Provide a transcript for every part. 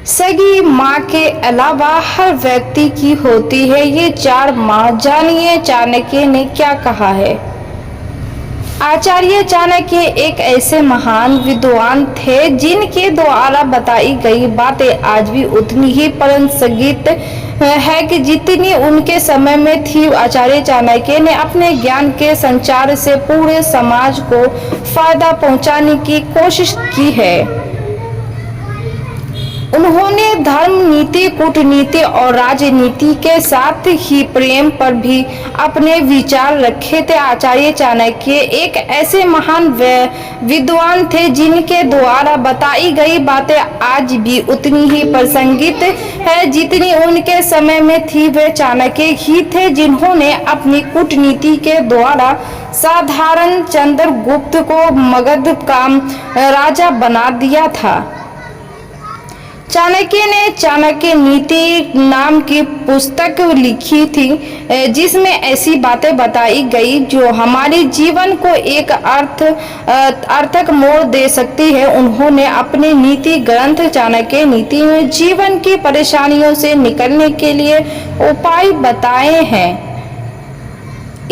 सगी माँ के अलावा हर व्यक्ति की होती है ये चार माँ। जानिए चाणक्य ने क्या कहा है। आचार्य चाणक्य एक ऐसे महान विद्वान थे जिनके द्वारा बताई गई बातें आज भी उतनी ही प्रासंगिक है कि जितनी उनके समय में थी। आचार्य चाणक्य ने अपने ज्ञान के संचार से पूरे समाज को फायदा पहुंचाने की कोशिश की है। उन्होंने धर्म, नीति, कूटनीति और राजनीति के साथ ही प्रेम पर भी अपने विचार रखे थे। आचार्य चाणक्य एक ऐसे महान विद्वान थे जिनके द्वारा बताई गई बातें आज भी उतनी ही प्रासंगिक है जितनी उनके समय में थी। वे चाणक्य ही थे जिन्होंने अपनी कूटनीति के द्वारा साधारण चंद्रगुप्त को मगध का राजा बना दिया था। चाणक्य ने चाणक्य नीति नाम की पुस्तक लिखी थी जिसमें ऐसी बातें बताई गई जो हमारे जीवन को एक अर्थक मोड़ दे सकती है। उन्होंने अपने नीति ग्रंथ चाणक्य नीति में जीवन की परेशानियों से निकलने के लिए उपाय बताए हैं।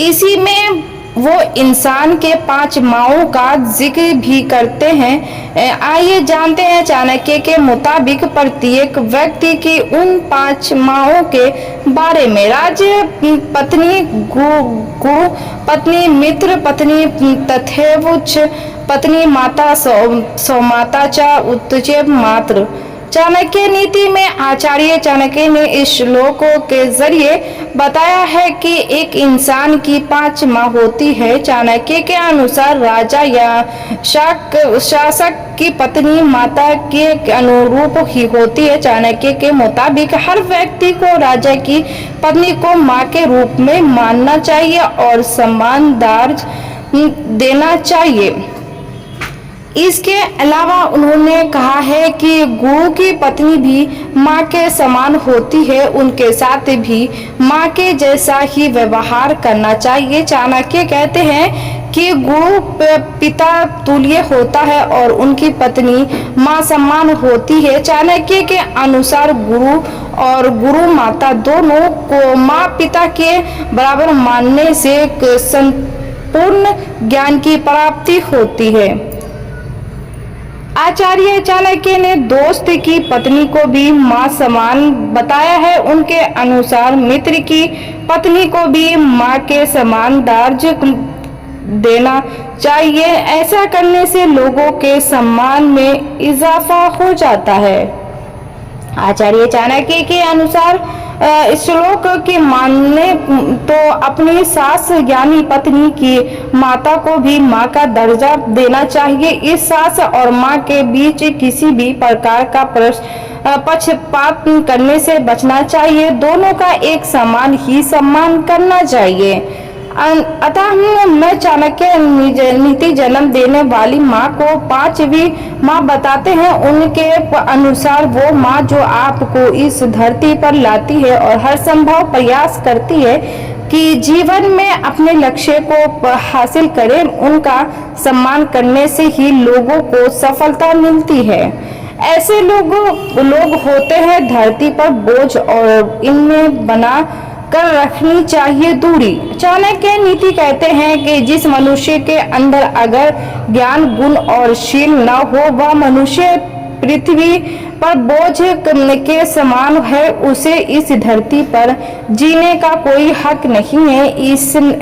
इसी में वो इंसान के 5 माओं का जिक्र भी करते हैं। आइए जानते हैं चाणक्य के मुताबिक प्रत्येक व्यक्ति की उन 5 माओं के बारे में। राज्य पत्नी, गुरु पत्नी, मित्र पत्नी, तथैवच पत्नी, माता, सौमाता च उत्तचे मात्र। चाणक्य नीति में आचार्य चाणक्य ने इस श्लोकों के जरिए बताया है कि एक इंसान की 5 माँ होती है। चाणक्य के अनुसार राजा या शासक की पत्नी माता के अनुरूप ही होती है। चाणक्य के मुताबिक हर व्यक्ति को राजा की पत्नी को माँ के रूप में मानना चाहिए और सम्मान देना चाहिए। इसके अलावा उन्होंने कहा है कि गुरु की पत्नी भी माँ के समान होती है, उनके साथ भी माँ के जैसा ही व्यवहार करना चाहिए। चाणक्य कहते हैं कि गुरु पिता तुल्य होता है और उनकी पत्नी माँ समान होती है। चाणक्य के अनुसार गुरु और गुरु माता दोनों को माँ पिता के बराबर मानने से संपूर्ण ज्ञान की प्राप्ति होती है। आचार्य चाणक्य ने दोस्त की पत्नी को भी माँ समान बताया है। उनके अनुसार मित्र की पत्नी को भी माँ के समान दर्जा देना चाहिए। ऐसा करने से लोगों के सम्मान में इजाफा हो जाता है। आचार्य चाणक्य के अनुसार श्लोक के मानने तो अपनी सास यानी पत्नी की माता को भी माँ का दर्जा देना चाहिए। इस सास और माँ के बीच किसी भी प्रकार का पक्षपात करने से बचना चाहिए। दोनों का एक समान ही सम्मान करना चाहिए। अतः मैं चाणक्य नीति जन्म देने वाली माँ को 5वीं माँ बताते हैं। उनके अनुसार वो माँ जो आपको इस धरती पर लाती है और हर संभव प्रयास करती है कि जीवन में अपने लक्ष्य को हासिल करें। उनका सम्मान करने से ही लोगों को सफलता मिलती है। ऐसे लोग होते हैं धरती पर बोझ और इनमें बना कर रखनी चाहिए दूरी। चाणक्य नीति कहते हैं कि जिस मनुष्य के अंदर अगर ज्ञान, गुण और शील न हो वह मनुष्य पृथ्वी पर बोझ के समान है। उसे इस धरती पर जीने का कोई हक नहीं है।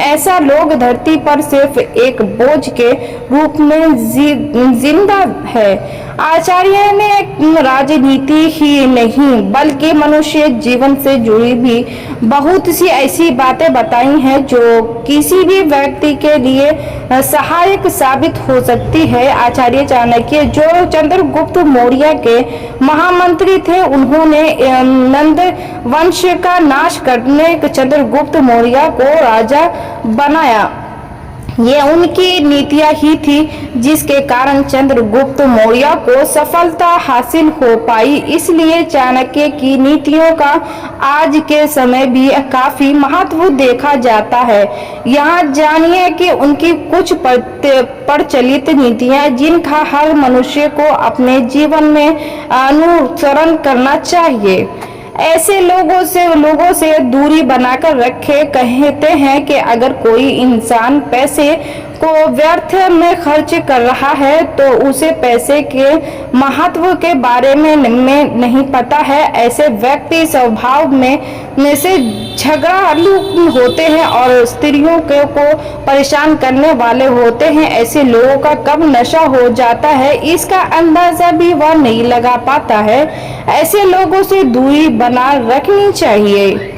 ऐसा लोग धरती पर सिर्फ एक बोझ के रूप में जिंदा है। आचार्य ने राजनीति ही नहीं बल्कि मनुष्य जीवन से जुड़ी भी बहुत सी ऐसी बातें बताई हैं जो किसी भी व्यक्ति के लिए सहायक साबित हो सकती है। आचार्य चाणक्य जो चंद्रगुप्त मौर्य के महामंत्री थे, उन्होंने नंद वंश का नाश करने चंद्रगुप्त मौर्य को राजा बनाया। ये उनकी नीतियां ही थी जिसके कारण चंद्रगुप्त मौर्य को सफलता हासिल हो पाई। इसलिए चाणक्य की नीतियों का आज के समय भी काफी महत्व देखा जाता है। यहाँ जानिए कि उनकी कुछ प्रचलित नीतियां जिनका हर मनुष्य को अपने जीवन में अनुसरण करना चाहिए। ऐसे लोगों से दूरी बनाकर रखे। कहते हैं कि अगर कोई इंसान पैसे को व्यर्थ में खर्च कर रहा है तो उसे पैसे के महत्व के बारे में नहीं पता है। ऐसे व्यक्ति स्वभाव में से झगड़ालू होते हैं और स्त्रियों को परेशान करने वाले होते हैं। ऐसे लोगों का कब नशा हो जाता है इसका अंदाजा भी वह नहीं लगा पाता है। ऐसे लोगों से दूरी बना रखनी चाहिए।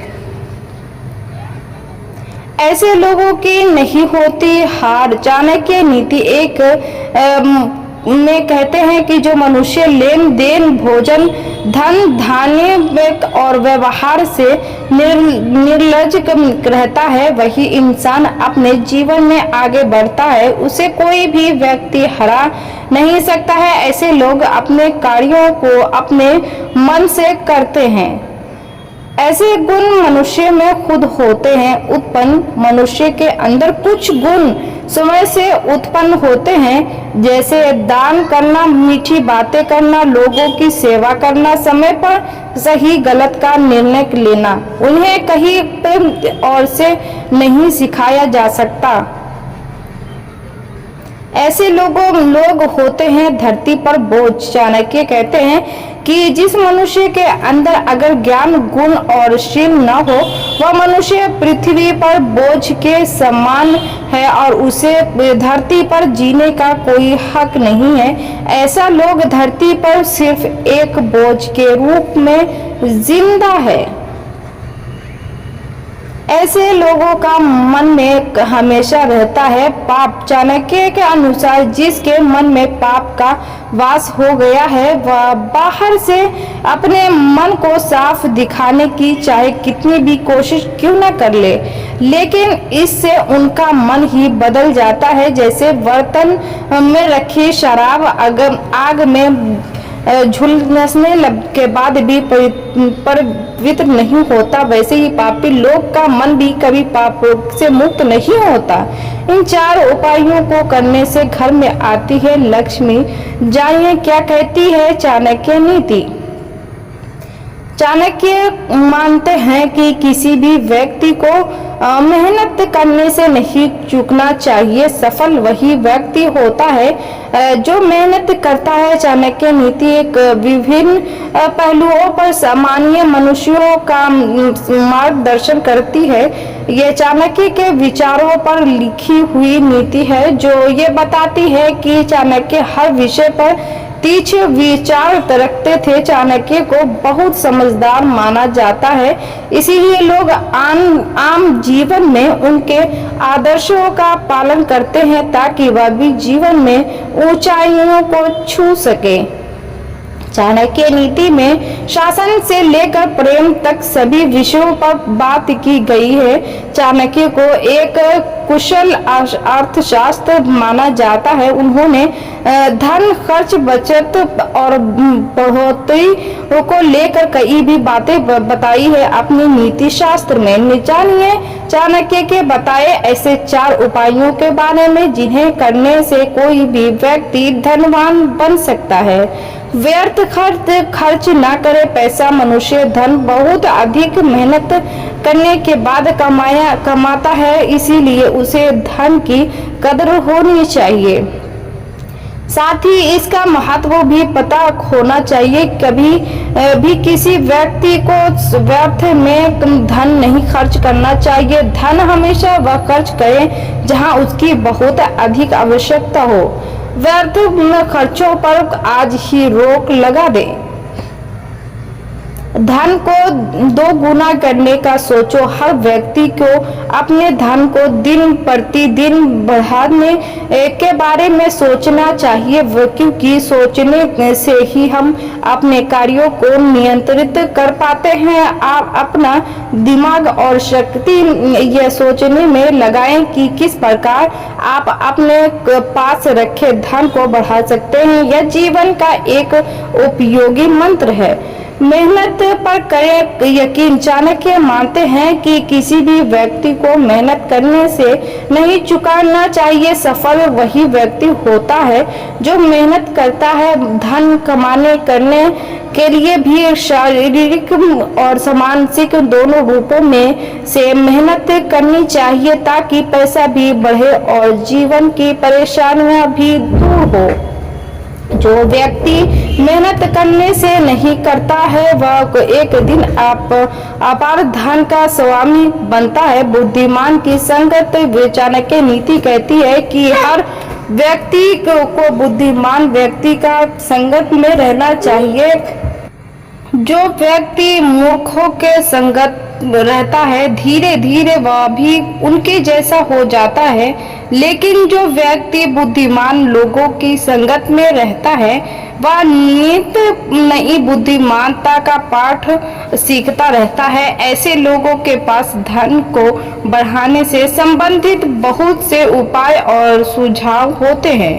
ऐसे लोगों की नहीं होती हार। चाणक्य नीति एक में कहते हैं कि जो मनुष्य लेन देन, भोजन, धन, धान्य और व्यवहार से निर्लज रहता है वही इंसान अपने जीवन में आगे बढ़ता है। उसे कोई भी व्यक्ति हरा नहीं सकता है। ऐसे लोग अपने कार्यों को अपने मन से करते हैं। ऐसे गुण मनुष्य में खुद होते हैं उत्पन्न। मनुष्य के अंदर कुछ गुण समय से उत्पन्न होते हैं, जैसे दान करना, मीठी बातें करना, लोगों की सेवा करना, समय पर सही गलत का निर्णय लेना। उन्हें कहीं और से नहीं सिखाया जा सकता। ऐसे लोग होते हैं धरती पर बोझ। चाणक्य कहते हैं कि जिस मनुष्य के अंदर अगर ज्ञान, गुण और शील न हो वह मनुष्य पृथ्वी पर बोझ के समान है और उसे धरती पर जीने का कोई हक नहीं है। ऐसा लोग धरती पर सिर्फ एक बोझ के रूप में जिंदा है। ऐसे लोगों का मन में हमेशा रहता है पाप। चाणक्य के अनुसार जिसके मन में पाप का वास हो गया है वह बाहर से अपने मन को साफ दिखाने की चाहे कितनी भी कोशिश क्यों न कर ले, लेकिन इससे उनका मन ही बदल जाता है। जैसे बर्तन में रखी शराब आग में झुलसने के बाद भी पवित्र नहीं होता, वैसे ही पापी लोग का मन भी कभी पाप से मुक्त नहीं होता। इन 4 उपायों को करने से घर में आती है लक्ष्मी। जानिए क्या कहती है चाणक्य नीति। चाणक्य मानते हैं कि किसी भी व्यक्ति को मेहनत करने से नहीं चूकना चाहिए। सफल वही व्यक्ति होता है जो मेहनत करता है। चाणक्य नीति एक विभिन्न पहलुओं पर सामान्य मनुष्यों का मार्गदर्शन करती है। ये चाणक्य के विचारों पर लिखी हुई नीति है जो ये बताती है कि चाणक्य हर विषय पर तीक्ष्ण विचार रखते थे। चाणक्य को बहुत समझदार माना जाता है, इसीलिए लोग आम जीवन में उनके आदर्शों का पालन करते हैं ताकि वह भी जीवन में ऊंचाइयों को छू सके। चाणक्य नीति में शासन से लेकर प्रेम तक सभी विषयों पर बात की गई है। चाणक्य को एक कुशल अर्थशास्त्र माना जाता है। उन्होंने धन, खर्च, बचत और बढ़ोतरी को लेकर कई भी बातें बताई है अपनी नीति शास्त्र में। जानिए चाणक्य के बताए ऐसे 4 उपायों के बारे में जिन्हें करने से कोई भी व्यक्ति धनवान बन सकता है। व्यर्थ खर्च न करे। पैसा मनुष्य धन बहुत अधिक मेहनत करने के बाद कमाता है, इसीलिए उसे धन की कदर होनी चाहिए। साथ ही इसका महत्व भी पता होना चाहिए। कभी भी किसी व्यक्ति को व्यर्थ में धन नहीं खर्च करना चाहिए। धन हमेशा वह खर्च करे जहां उसकी बहुत अधिक आवश्यकता हो। व्यर्थ खर्चों पर आज ही रोक लगा दे। धन को 2 गुना करने का सोचो। हर व्यक्ति को अपने धन को दिन प्रतिदिन बढ़ाने के बारे में सोचना चाहिए, क्योंकि सोचने से ही हम अपने कार्यों को नियंत्रित कर पाते हैं। आप अपना दिमाग और शक्ति यह सोचने में लगाएं कि किस प्रकार आप अपने पास रखे धन को बढ़ा सकते हैं। यह जीवन का एक उपयोगी मंत्र है। मेहनत पर करें यकीन। चाणक्य मानते हैं कि किसी भी व्यक्ति को मेहनत करने से नहीं चुकाना चाहिए। सफल वही व्यक्ति होता है जो मेहनत करता है। धन कमाने करने के लिए भी शारीरिक और मानसिक दोनों रूपों में से मेहनत करनी चाहिए, ताकि पैसा भी बढ़े और जीवन की परेशानियां भी दूर हो। जो व्यक्ति मेहनत करने से नहीं करता है वह एक दिन अपार धन का स्वामी बनता है। बुद्धिमान की संगत। चाणक्य नीति कहती है कि हर व्यक्ति को बुद्धिमान व्यक्ति का संगत में रहना चाहिए। जो व्यक्ति मूर्खों के संगत रहता है धीरे धीरे वह भी उनके जैसा हो जाता है, लेकिन जो व्यक्ति बुद्धिमान लोगों की संगत में रहता है वह नित नई बुद्धिमानता का पाठ सीखता रहता है। ऐसे लोगों के पास धन को बढ़ाने से संबंधित बहुत से उपाय और सुझाव होते हैं।